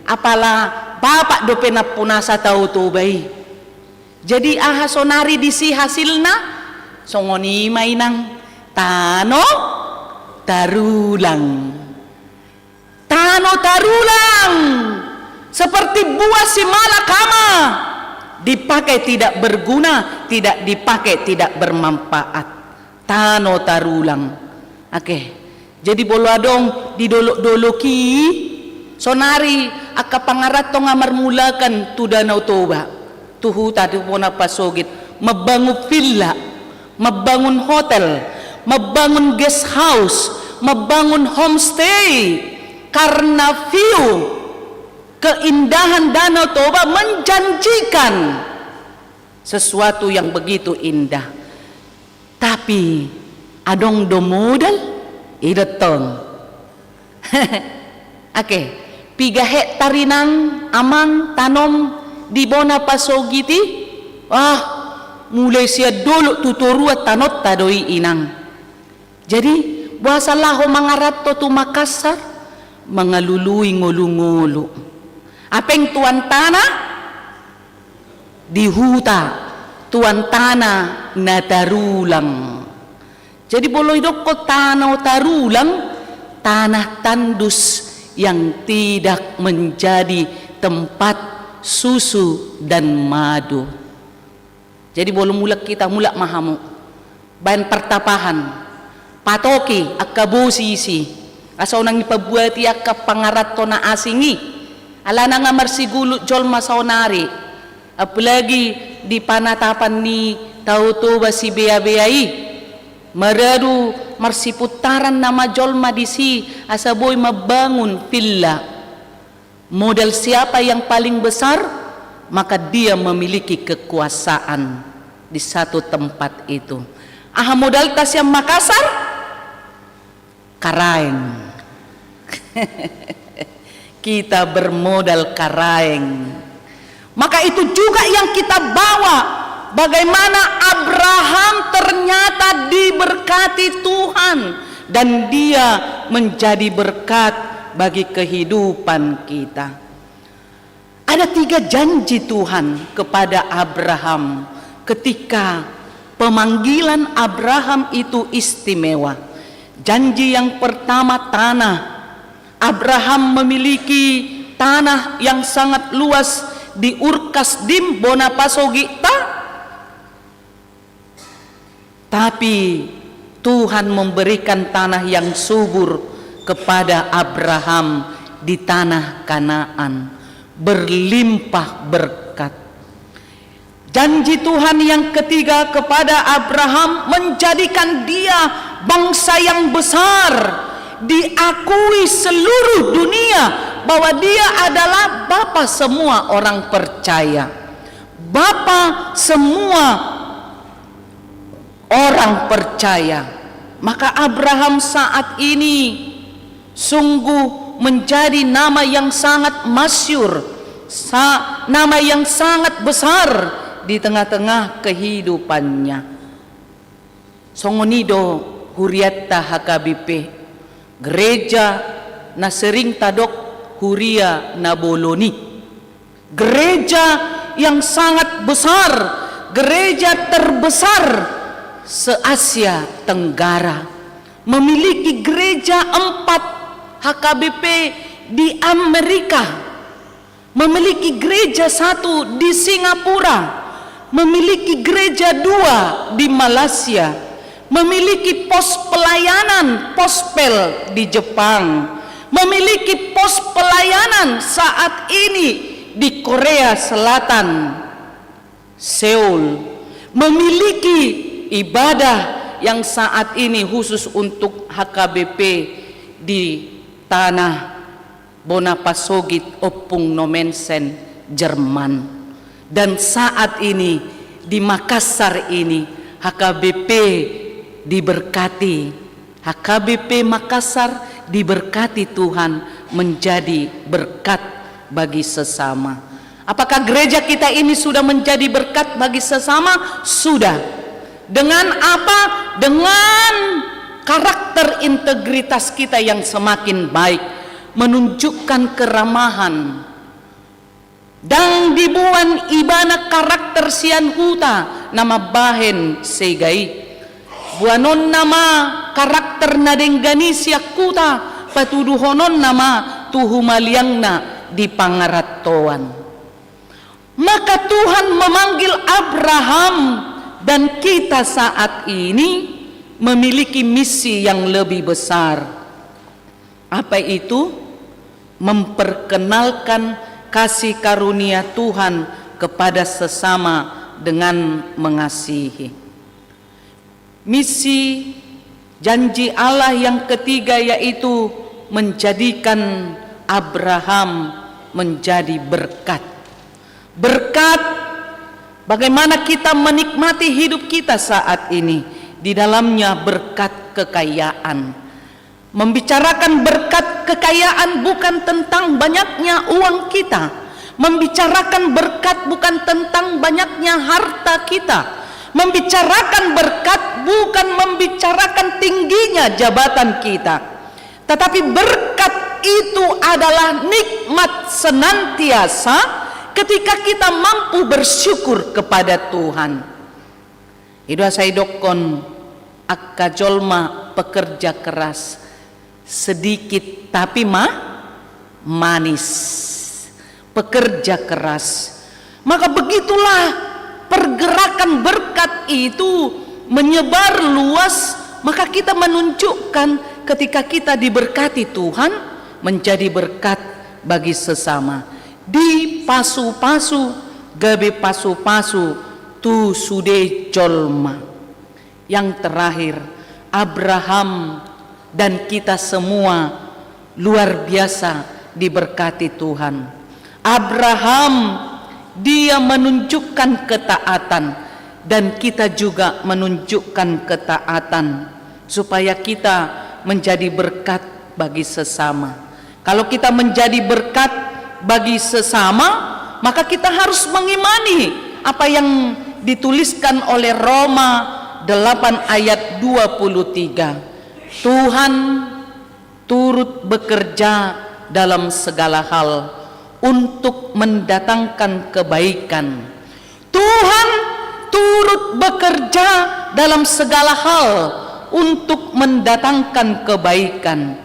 apala bapak dope na punasa tau tobay. Jadi sonari disi hasilna songoni mainang tano tarulang. Tano tarulang seperti buah si malakama, dipakai tidak berguna, tidak dipakai tidak bermanfaat. Tano tarulang. Oke. Jadi bolo adong didolok-doloki sonari aka pangarat to nga marmulakan tu Danau Toba. Tuhu tadi pona pasogit mabangun villa, mabangun hotel, mabangun guest house, mabangun homestay, karena view keindahan Danau Toba menjanjikan sesuatu yang begitu indah. Tapi adong do modal idetong. Oke, 3 hektarinang amang tanom di bona pasogiti. Mulai sia dulu tuturua tanot tadoi inang. Jadi bahasa laho mangarat to tu Makassar mengalului ngulu-ngulu. Apeng tuan tanah di huta, tuan tanah natarulang. Jadi boleh doko tanah tarulang, tanah tandus yang tidak menjadi tempat susu dan madu. Jadi boleh mulak kita mulak mahamu bahan pertapahan patoki akabosisi asaw nang ipabuati akka pangarat to na asingi ala nga marsigulot jol masawnari, apalagi di panatapan ni Tau Toba si bea-beai maradu marsiputaran nama jolma disi asaboy mabangun villa. Modal siapa yang paling besar, maka dia memiliki kekuasaan di satu tempat itu. Modal tas yang Makassar Karaeng. Kita bermodal Karaeng. Maka itu juga yang kita bawa. Bagaimana Abraham ternyata diberkati Tuhan dan dia menjadi berkat bagi kehidupan kita. Ada 3 janji Tuhan kepada Abraham ketika pemanggilan Abraham itu istimewa. Janji yang pertama tanah. Abraham memiliki tanah yang sangat luas di Ur Kasdim bona pasogita. Tapi Tuhan memberikan tanah yang subur kepada Abraham di tanah Kanaan, berlimpah berkat. Janji Tuhan yang ketiga kepada Abraham menjadikan dia bangsa yang besar, diakui seluruh dunia bahwa dia adalah bapa semua orang percaya, bapa semua orang percaya. Maka Abraham saat ini sungguh menjadi nama yang sangat masyhur, nama yang sangat besar di tengah-tengah kehidupannya. Songonido huriatta HKBP, gereja na sering tadok huria na boloni, gereja yang sangat besar, gereja terbesar se-Asia Tenggara, memiliki gereja 4 HKBP di Amerika, memiliki gereja 1 di Singapura, memiliki gereja 2 di Malaysia, memiliki pos pelayanan pospel di Jepang, memiliki pos pelayanan saat ini di Korea Selatan, Seoul, memiliki ibadah yang saat ini khusus untuk HKBP di tanah Bonapasogit Opung Nomensen, Jerman. Dan saat ini di Makassar ini HKBP diberkati, HKBP Makassar diberkati Tuhan menjadi berkat bagi sesama. Apakah gereja kita ini sudah menjadi berkat bagi sesama? Sudah. Dengan apa? Dengan karakter integritas kita yang semakin baik, menunjukkan keramahan. Dan dibuan ibana karakter sian huta nama bahen segai. Buanon nama karakter nadengganisia kuta patuduhonon nama tuhumaliangna di pangaratoan. Maka Tuhan memanggil Abraham dan kita saat ini memiliki misi yang lebih besar. Apa itu? Memperkenalkan kasih karunia Tuhan kepada sesama dengan mengasihi. Misi janji Allah yang ketiga yaitu menjadikan Abraham menjadi berkat. Berkat bagaimana kita menikmati hidup kita saat ini, di dalamnya berkat kekayaan. Membicarakan berkat kekayaan bukan tentang banyaknya uang kita. Membicarakan berkat bukan tentang banyaknya harta kita. Membicarakan berkat bukan membicarakan tingginya jabatan kita. Tetapi berkat itu adalah nikmat senantiasa ketika kita mampu bersyukur kepada Tuhan. Idua saidokon akka jolma pekerja keras, sedikit tapi manis, pekerja keras. Maka begitulah pergerakan berkat itu menyebar luas. Maka kita menunjukkan ketika kita diberkati Tuhan menjadi berkat bagi sesama. Di pasu-pasu gabe pasu-pasu tu sude jolma. Yang terakhir, Abraham dan kita semua luar biasa diberkati Tuhan. Abraham dia menunjukkan ketaatan dan kita juga menunjukkan ketaatan supaya kita menjadi berkat bagi sesama. Kalau kita menjadi berkat bagi sesama, maka kita harus mengimani apa yang dituliskan oleh Roma 8 ayat 23. Tuhan turut bekerja dalam segala hal untuk mendatangkan kebaikan. Tuhan turut bekerja dalam segala hal untuk mendatangkan kebaikan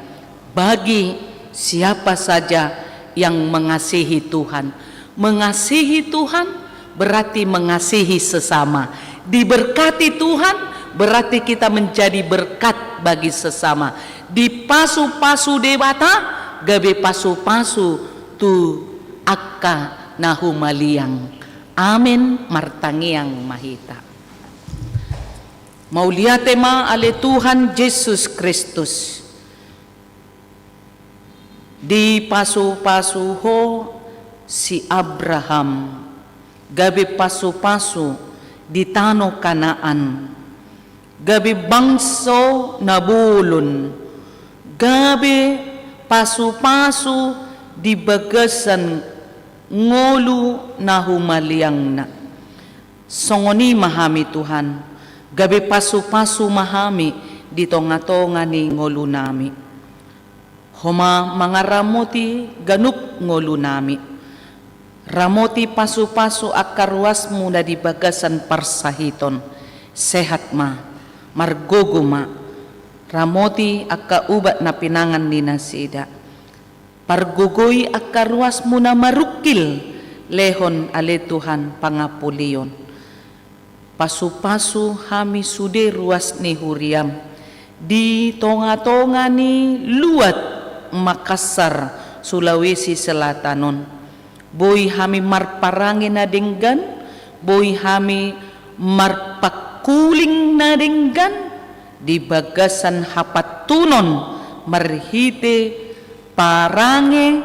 bagi siapa saja yang mengasihi Tuhan. Mengasihi Tuhan berarti mengasihi sesama. Diberkati Tuhan berarti kita menjadi berkat bagi sesama. Di pasu-pasu dewata gabe pasu-pasu tu akka nahumaliang. Amin martangiang mahita. Mauliatema ale Tuhan Yesus Kristus. Di pasu-pasu ho si Abraham gabe pasu-pasu di tanah Kanaan, gabe bangso nabulun, gabe pasu-pasu di bagasan ngolu nahumaliang na. Songoni mahami Tuhan, gabe pasu-pasu mahami di tonga-tonga ni ngolu nami. Homa mga ramoti ganuk ngolu nami. Ramoti pasu-pasu akarwas mo na di bagasan parsahiton. Sehat ma. margogoma ramoti akka ubat na pinangan ni nasida pargogoy akka ruas mo na marukil lehon ale Tuhan pangapulion pasu-pasu hami sude ruas ni huriam di tonga-tonga ni luat Makassar Sulawesi Selatanon boy hami marparangin na denggan boy hami marpakuling na denggan di bagasan hapatunon marhite parange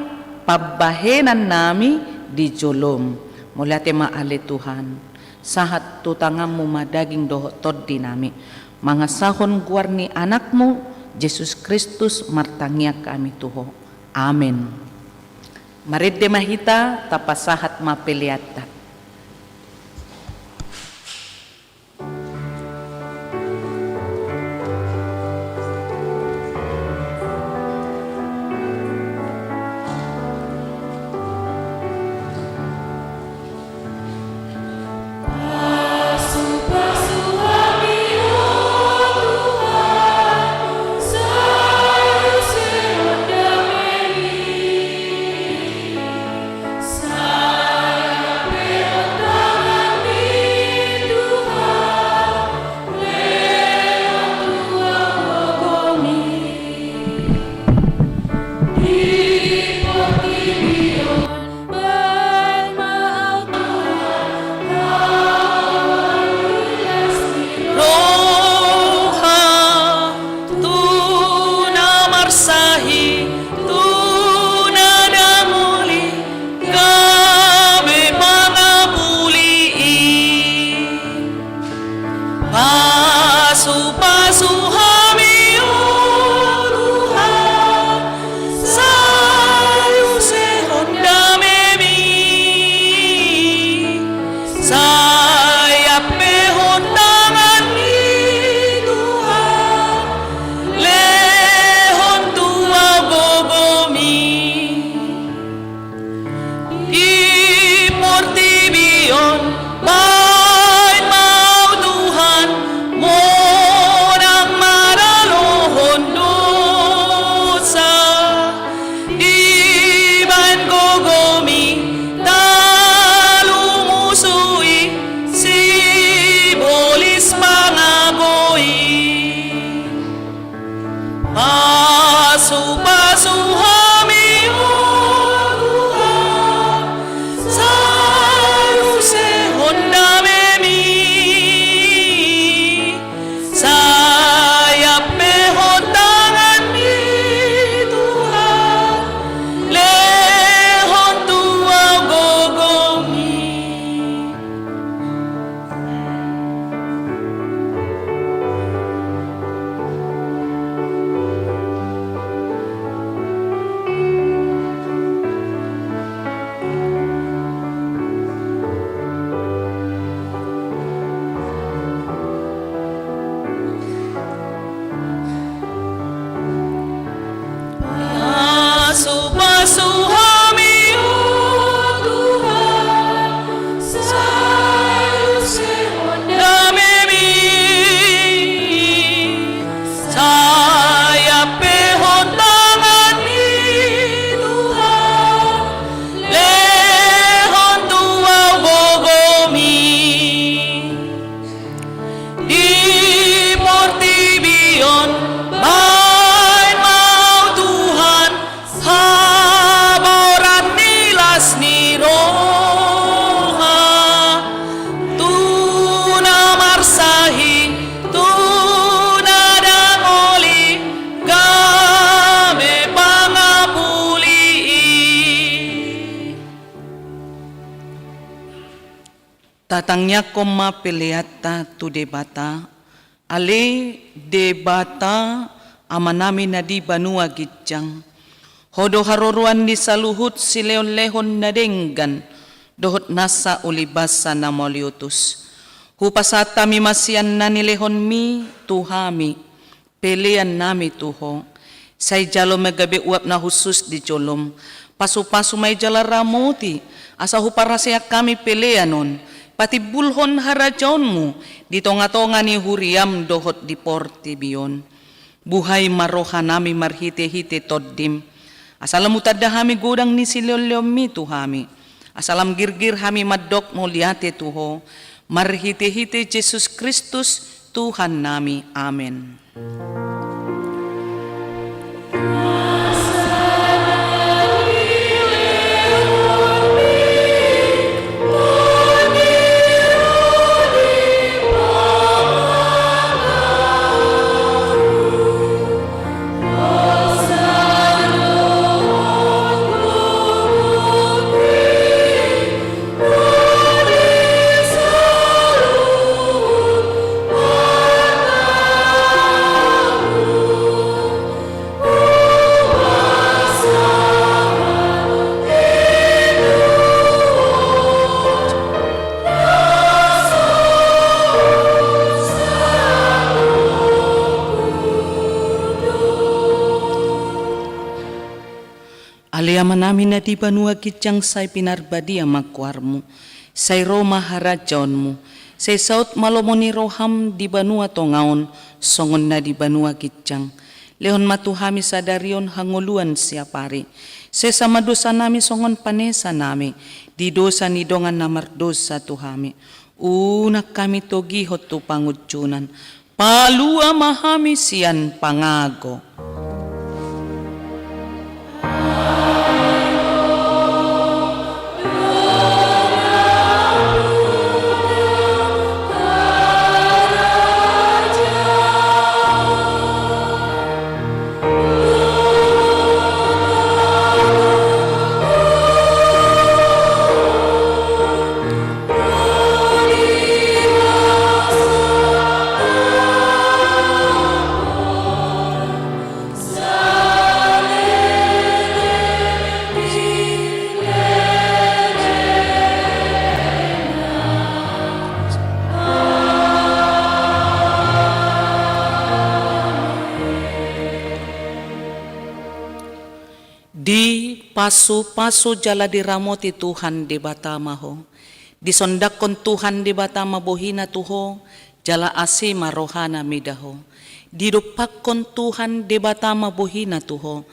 pabahenan nami di jolom mula tema ale Tuhan sahat tutangamu madaging dohotod di nami mga sahon guarni anakmu Yesus Kristus martangia kami tuho amen. Maridde mahita tapasahat mapiliata. Tatangnya koma peleata tu debata, ale debata amanami nadi banua gijang. Hodo haroruan di saluhut sileon lehon nadenggan, dohot nasa ulibasa namoliutus. Hupasata mi masian nani lehon mi tuhami, pelean nami tuho. Say jalo magabe uap na husus di jolom, pasu-pasu may jala ramoti, asa huparasya kami peleanon, patibulhon harajonmu, di tonga-tonga ni huriam dohot di porti biyon. Buhay marohanami marhite-hite toddim, asalam utadda hami godang ni silolyomi tuhami, asalam girgir hami madok muliate tuho, marhite-hite Yesus Kristus Tuhan nami, amin. Aliaman namin na di banua kitjang say pinarbadi ang magkwarmo, say Roma harajonmu, say saut malomoni roham di banua tongaon, songon na di banua kitjang. Lehon matuhami sa darion hanguluan siya pari, say sama dosa nami songon panesa nami, di dosa ni dongan namardosa tuhami. Unak kami togihot tu pangudjunan, palua mahami siyan pangago. Di pasu-pasu jala diramoti Tuhan di batamaho, disondak kon Tuhan di batama bohina tuho, jala asima rohana midaho, didupak kon Tuhan di batama bohina tuho,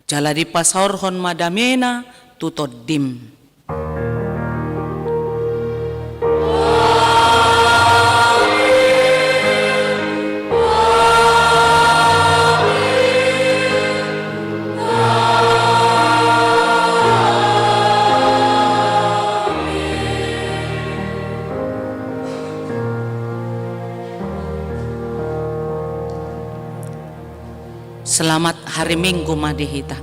jala di pasaorhon madamena tutoddim. Selamat hari Minggu Madihita.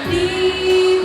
Di